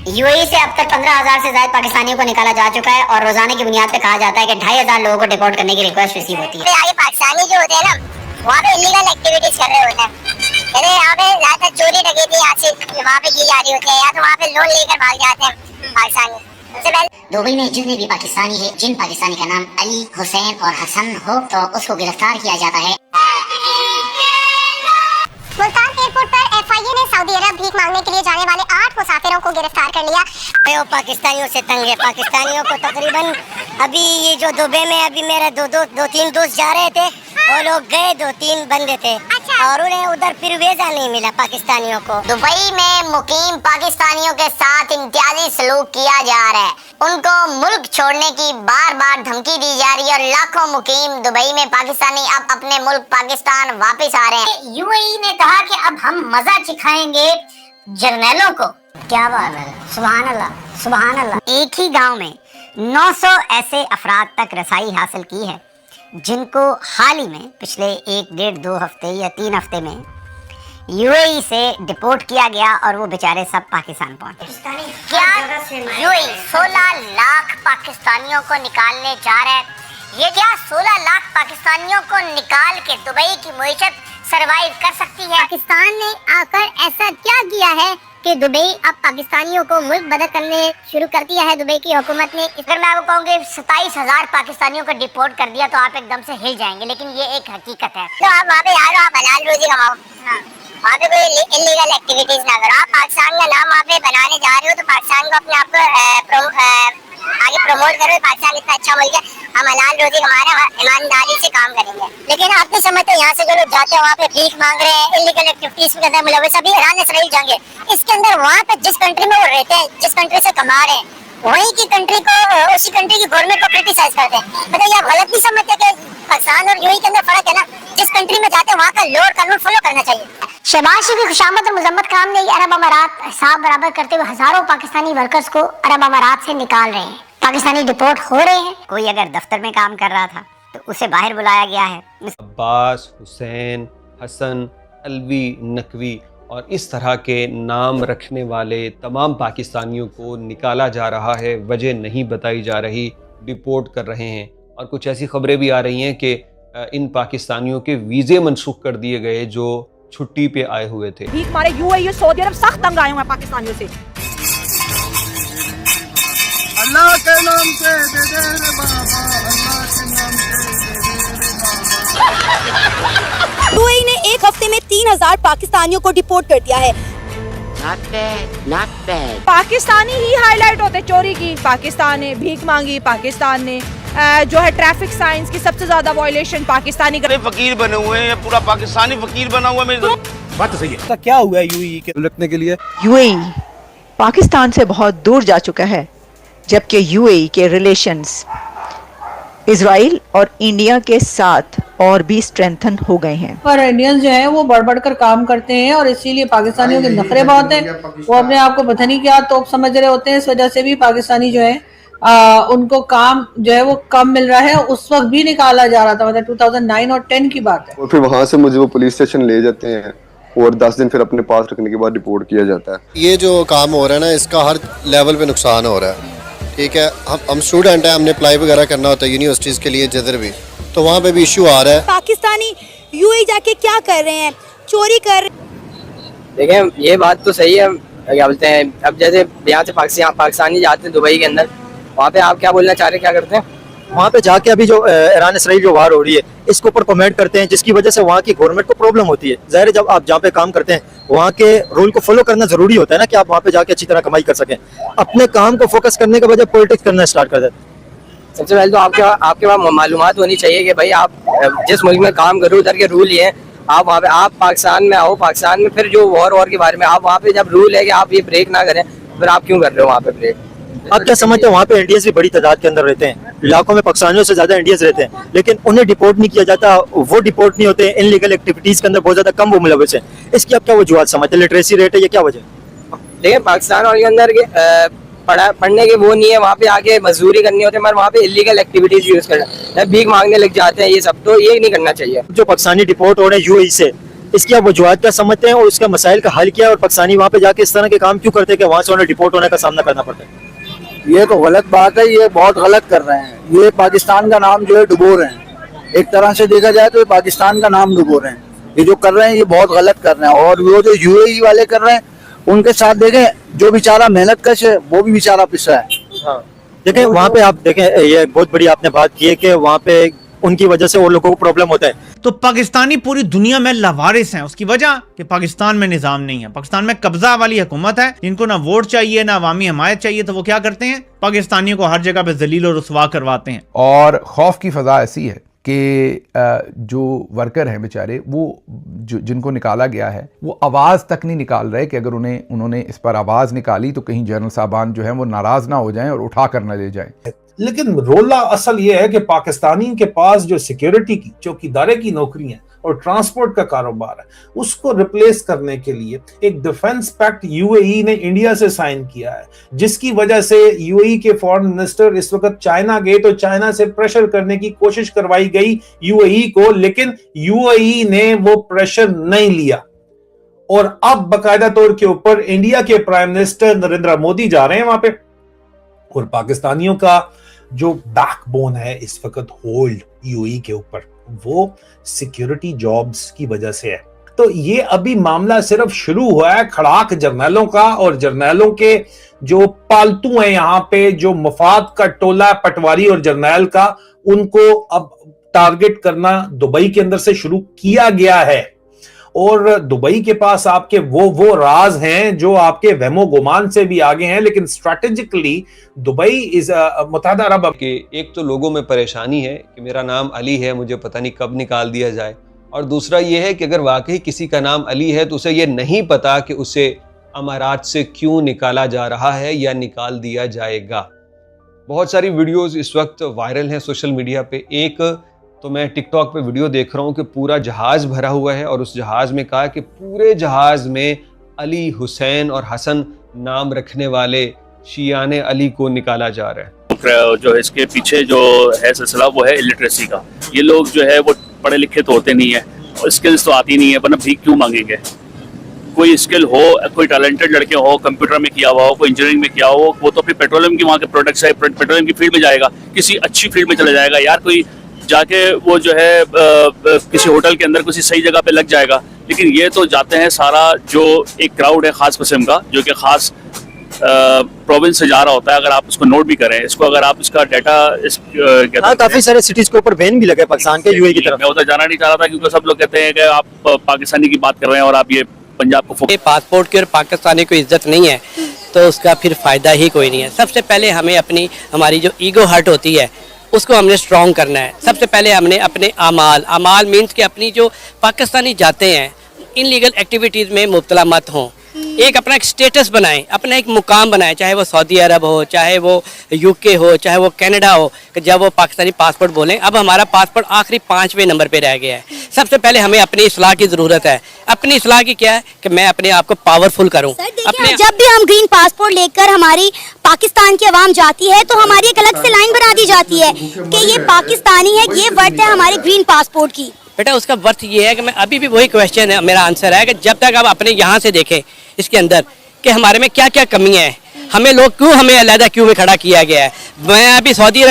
UAE से अब तक 15,000 से ज्यादा पाकिस्तानियों को निकाला जा चुका है और रोजाना की बुनियाद पे कहा जाता है कि 2,500 लोगों को डिपोर्ट करने की रिक्वेस्ट रिसीव होती है। आगे पाकिस्तानी जो होते हैं ना, वहाँ पे इलीगल एक्टिविटीज कर रहे होते हैं। जैसे यहाँ पे ज्यादातर चोरी डकैती यहाँ से वहाँ पे की जा रही होती है, या तो वहाँ पे लोन लेकर भाग जाते हैं पाकिस्तानी। दुबई में जितने भी पाकिस्तानी है, जिन पाकिस्तानी का नाम अली, हुसैन और हसन हो, तो उसको गिरफ्तार किया जाता है। मुल्तान एयरपोर्ट पर एफआईए ने सऊदी अरब भीख मांगने के लिए जाने वाले 8 मुसाफिरों को गिरफ्तार कर लिया। वो पाकिस्तानियों से तंग है। पाकिस्तानियों को तकरीबन अभी ये जो दुबई में अभी मेरे दो तीन दोस्त जा रहे थे, वो लोग गए, 2-3 बंदे थे। अच्छा। और उन्हें उधर फिर वीजा नहीं मिला पाकिस्तानियों को। दुबई में मुकीम पाकिस्तानियों के साथ इम्तियाजी सलूक किया जा रहा है। उनको मुल्क छोड़ने की बार बार धमकी दी जा रही है और लाखों मुकीम दुबई में पाकिस्तानी अब अपने मुल्क पाकिस्तान वापस आ रहे हैं। यूएई ने कहा कि अब हम मजा चिखाएंगे जर्नैलों को। क्या बात है, सुभान अल्लाह, सुभान अल्लाह। एक ही गांव में 900 ऐसे अफराद तक रसाई हासिल की है जिनको हाल ही में पिछले 1, 1.5, 2 हफ्ते या 3 हफ्ते में यूएई से डिपोर्ट किया गया और वो बेचारे सब पाकिस्तान पहुंचे। क्या यूएई 16 लाख पाकिस्तानियों को निकालने जा रहा है? ये क्या 16 लाख पाकिस्तानियों को निकाल के दुबई की मईशत सरवाइव कर सकती है? पाकिस्तान ने आकर ऐसा क्या किया है कि दुबई अब पाकिस्तानियों को मुल्क बदल करने शुरू कर दिया है? दुबई की हुकूमत ने, अगर मैं आपको कहूँगी 27,000 पाकिस्तानियों को डिपोर्ट कर दिया तो आप एकदम से हिल जाएंगे, लेकिन ये एक हकीकत है। तो आप वहाँ पे यार आप हलाल रोजी कमाओ, वहाँ पे कोई इलीगल एक्टिविटीज ना करो। आप पाकिस्तान का नाम वहाँ पे बनाने जा रहे हो तो पाकिस्तान को अपने आप को आगे प्रमोट करो। पाकिस्तान इतना अच्छा मुल्क है, हम हलाल रोजी कमा रहे हैं, ईमानदारी से काम करेंगे। लेकिन आप नहीं समझते यहाँ से जो लोग जाते हैं वहाँ पे भीख मांग रहे हैं, इलीगल एक्टिविटीज के अंदर मुलविस, अभी ईरान इसराइल जाएंगे, इसके अंदर वहाँ पे जिस कंट्री में वो रहते हैं, जिस कंट्री से कमा रहे हैं, वहीं की कंट्री को, उसी कंट्री की गवर्नमेंट को क्रिटिसाइज करते हैं। बताइए, आप गलत नहीं समझते कि पाकिस्तान और यूएई के अंदर फर्क है ना? जिस कंट्री में जाते हैं वहाँ का लॉ और कानून फॉलो करना चाहिए। शहबाज शरीफ की खुशामद और मुजम्मत खान ने अरब अमारात हिसाब बराबर करते हुए हजारों पाकिस्तानी वर्कर्स को अरब अमारात से निकाल रहे हैं। पाकिस्तानी डिपोर्ट हो रहे हैं। कोई अगर दफ्तर में काम कर रहा था तो उसे बाहर बुलाया गया है। अब्बास, हुसैन, हसन, अलवी, नकवी और इस तरह के नाम रखने वाले तमाम पाकिस्तानियों को निकाला जा रहा है। वजह नहीं बताई जा रही, डिपोर्ट कर रहे हैं। और कुछ ऐसी खबरें भी आ रही हैं कि इन पाकिस्तानियों के वीज़े मनसूख कर दिए गए जो छुट्टी पे आए हुए थे। भीख मारे यूएई, सऊदी अरब सख्त तंग आए हुए हैं पाकिस्तानियों से। अल्लाह के नाम से दे दे रे बाबा, अल्लाह के नाम से दे दे रे बाबा। यूएई ने एक हफ्ते में 3,000 पाकिस्तानियों को डिपोर्ट कर दिया है। Not bad, not bad. Pakistani he highlight होते, चोरी की पाकिस्तान ने, भीख मांगी पाकिस्तान ने, जो है ट्रैफिक साइंस की सबसे ज्यादा वायलेशन पाकिस्तानी कर। फकीर बने हुए हैं, पूरा पाकिस्तानी फकीर बना हुआ है। मेरी बात तो सही है। क्या हुआ है यूएई के रखने के लिए? यूएई पाकिस्तान से बहुत दूर जा चुका है, जबकि यूएई के रिलेशंस इजराइल और इंडिया के साथ और भी स्ट्रेंथन हो गए हैं। पर इंडियंस जो है वो बढ़ बढ़ कर काम करते हैं और इसीलिए पाकिस्तानियों के नखरे बहुत हैं। वो अपने आप को पता नहीं क्या तोप समझ रहे होते हैं। इस वजह से भी पाकिस्तानी जो है उनको काम जो है वो कम मिल रहा है। उस वक्त भी निकाला जा रहा था, मतलब 2009 और 10 की बात है। और फिर वहाँ से मुझे वो पुलिस स्टेशन ले जाते हैं और 10 दिन फिर अपने पास रखने के बाद रिपोर्ट किया जाता है। ये जो काम हो रहा है ना, इसका हर लेवल पे नुकसान हो रहा है। ठीक है, हम स्टूडेंट हैं, हमने अप्लाई वगैरह करना होता है यूनिवर्सिटीज़ के लिए, जिधर भी, तो वहाँ पे भी इशू आ रहा है। पाकिस्तानी यूएई जाके क्या कर रहे हैं? चोरी कर। देखें, ये बात तो सही है, क्या बोलते हैं, अब जैसे यहाँ से पाकिस्तानी जाते हैं दुबई के अंदर, वहाँ पे आप क्या बोलना चाह रहे हैं, क्या करते हैं? वहाँ पे जाके अभी जो ईरान इसराइल जो वार हो रही है इसके ऊपर कमेंट करते हैं, जिसकी वजह से वहाँ की गवर्नमेंट को प्रॉब्लम होती है। ज़ाहिर है, जब आप जहाँ पे काम करते हैं वहाँ के रूल को फॉलो करना जरूरी होता है ना, कि आप वहाँ पे जाके अच्छी तरह कमाई कर सकें। अपने काम को फोकस करने के बजाय पॉलिटिक्स करना स्टार्ट कर देते हैं। सबसे पहले तो आपके पास मालूमात होनी चाहिए कि भाई आप जिस मुल्क में काम करो उधर के रूल ये हैं। आप वहाँ पे, आप पाकिस्तान में आओ, पाकिस्तान में फिर जो वॉर के बारे में आप वहाँ पे जब रूल है कि आप ये ब्रेक ना करें, फिर आप क्यों कर रहे हो वहाँ पे ब्रेक? आप क्या समझते हैं, वहाँ पे इंडियंस भी बड़ी तादाद के अंदर रहते हैं, लाखों में पाकिस्तानियों से ज्यादा इंडियंस रहते हैं, लेकिन उन्हें डिपोर्ट नहीं किया जाता। वो डिपोर्ट नहीं होते, इनलीगल एक्टिविटीज के अंदर बहुत ज्यादा कम वो मुलविस हैं। इसकी आप क्या वजूहत समझते हैं? लिटरेसी रेट है या क्या वजह? देखिए, पाकिस्तान और के अंदर पढ़ने के वो नहीं है, वहाँ पे आके मजदूरी करनी होती है, मगर वहाँ पे इलीगल एक्टिविटीज यूज करना, भीख मांगने लग जाते हैं, ये सब तो ये नहीं करना चाहिए। जो पाकिस्तानी डिपोर्ट हो रहे हैं यूएई से, इसकी आप वजूहत क्या समझते हैं और उसका मसाइल का हल क्या है, और पाकिस्तानी वहाँ पे जाके इस तरह के काम क्यों करते हैं कि वहाँ से उन्हें डिपोर्ट होने का सामना करना पड़ता है? ये तो गलत बात है, ये बहुत गलत कर रहे हैं। ये पाकिस्तान का नाम जो है डुबो रहे हैं। एक तरह से देखा जाए तो ये पाकिस्तान का नाम डुबो रहे हैं। ये जो कर रहे हैं ये बहुत गलत कर रहे हैं। और वो जो यूएई वाले कर रहे हैं उनके साथ देखें, जो बेचारा मेहनत कश है वो भी बेचारा पिसा है। हाँ। देखें वहाँ पे आप देखें, ये बहुत बड़ी आपने बात की है कि वहाँ पे उनकी वजह से वो लोगों को प्रॉब्लम होता है। तो पाकिस्तानी पूरी दुनिया में लावारिस हैं। उसकी वजह कि पाकिस्तान में निजाम नहीं है, पाकिस्तान में कब्जा वाली हुकूमत है। इनको ना वोट चाहिए ना अवामी हमायत चाहिए, तो वो क्या करते हैं, पाकिस्तानियों को हर जगह पे जलील और रुसवा करवाते हैं। और खौफ की फजा ऐसी है कि जो वर्कर हैं बेचारे, वो जिनको निकाला गया है वो आवाज़ तक नहीं निकाल रहे कि अगर उन्होंने इस पर आवाज़ निकाली तो कहीं जनरल साहबान जो हैं वो नाराज़ ना हो जाएं और उठा कर न ले जाएं। लेकिन रोला असल ये है कि पाकिस्तानी के पास जो सिक्योरिटी की, चौकीदारे की नौकरी है और ट्रांसपोर्ट का कारोबार है, उसको रिप्लेस करने के लिए एक डिफेंस पैक्ट यूएई ने इंडिया से साइन किया है, जिसकी वजह से यूएई के फॉरेन मिनिस्टर इस वक्त चाइना गए तो चाइना से प्रेशर करने की कोशिश करवाई गई यूएई को, लेकिन यूएई ने वो प्रेशर नहीं लिया। और अब बाकायदा तौर के ऊपर इंडिया के प्राइम मिनिस्टर नरेंद्र मोदी जा रहे हैं वहां पे, और पाकिस्तानियों का जो बैकबोन है इस वक्त होल्ड यूएई के ऊपर, वो सिक्योरिटी जॉब्स की वजह से है। तो ये अभी मामला सिर्फ शुरू हुआ है खड़ाक जर्नैलों का, और जर्नैलों के जो पालतू हैं यहाँ पे, जो मफाद का टोला पटवारी और जर्नैल का, उनको अब टारगेट करना दुबई के अंदर से शुरू किया गया है। और दुबई के पास आपके वो राज हैं जो आपके वहमो गुमान से भी आगे हैं, लेकिन स्ट्रैटेजिकली दुबई इज मुत्तहदा अरब के एक तो लोगों में परेशानी है कि मेरा नाम अली है, मुझे पता नहीं कब निकाल दिया जाए, और दूसरा ये है कि अगर वाकई किसी का नाम अली है तो उसे ये नहीं पता कि उसे अमारात से क्यों निकाला जा रहा है या निकाल दिया जाएगा। बहुत सारी वीडियोस इस वक्त वायरल हैं सोशल मीडिया पे। एक तो मैं टिकटॉक पे वीडियो देख रहा हूँ कि पूरा जहाज भरा हुआ है और उस जहाज में कहा कि पूरे जहाज में अली, हुसैन और हसन नाम रखने वाले शियाने अली को निकाला जा रहा है। जो इसके पीछे जो है सिलसिला वो है इलिटरेसी का। ये लोग जो है वो पढ़े लिखे तो होते नहीं है, और स्किल्स तो आती नहीं है, वरना भीख क्यों मांगेंगे। कोई स्किल हो, कोई टैलेंटेड लड़के हो, कंप्यूटर में किया हुआ हो, कोई इंजीनियरिंग में किया हो, वो तो फिर पेट्रोलियम की वहाँ के प्रोडक्ट्स है, पेट्रोलियम की फील्ड में जाएगा, किसी अच्छी फील्ड में चला जाएगा यार। कोई जाके वो जो है किसी होटल के अंदर किसी सही जगह पे लग जाएगा। लेकिन ये तो जाते हैं सारा जो एक क्राउड है खास किस्म का, जो कि खास प्रोविंस से जा रहा होता है। अगर आप उसको नोट भी करें, इसको अगर आप इसका डाटा काफी सारे सिटीज के ऊपर बैन भी लगे पाकिस्तान के यूएई की तरफ। मैं उधर जाना नहीं चाह रहा था क्योंकि सब लोग कहते हैं कि आप पाकिस्तानी की बात कर रहे हैं और आप ये पंजाब को पासपोर्ट की और पाकिस्तानी को इज्जत नहीं है तो उसका फिर फायदा ही कोई नहीं है। सबसे पहले हमें हमारी जो ईगो हर्ट होती है उसको हमने स्ट्रॉन्ग करना है। सबसे पहले हमने अपने अमाल मीन्स के अपनी जो पाकिस्तानी जाते हैं इनलीगल एक्टिविटीज़ में मुब्तला मत हों। एक अपना एक स्टेटस बनाएं, अपना एक मुकाम बनाएं, चाहे वो सऊदी अरब हो, चाहे वो यूके हो, चाहे वो कनाडा हो, कि जब वो पाकिस्तानी पासपोर्ट बोलें। अब हमारा पासपोर्ट आखिरी 5वें नंबर पे रह गया है। सबसे पहले हमें अपनी इस्लाह की ज़रूरत है। अपनी इस्लाह की क्या है कि मैं अपने आप को पावरफुल करूँ। जब भी हम ग्रीन पासपोर्ट लेकर हमारी पाकिस्तान की आवाम जाती है तो हमारी एक अलग से लाइन बना दी जाती है कि ये पाकिस्तानी है, ये वर्थ है हमारे ग्रीन पासपोर्ट की। बेटा उसका वर्थ ये है कि मैं अभी भी वही क्वेश्चन है, मेरा आंसर है कि जब तक आप अपने यहाँ से देखें इसके अंदर कि हमारे में क्या क्या कमियां हैं, हमें लोग क्यों हमें अलहदा क्यों में खड़ा किया गया है। मैं अभी सऊदी अरब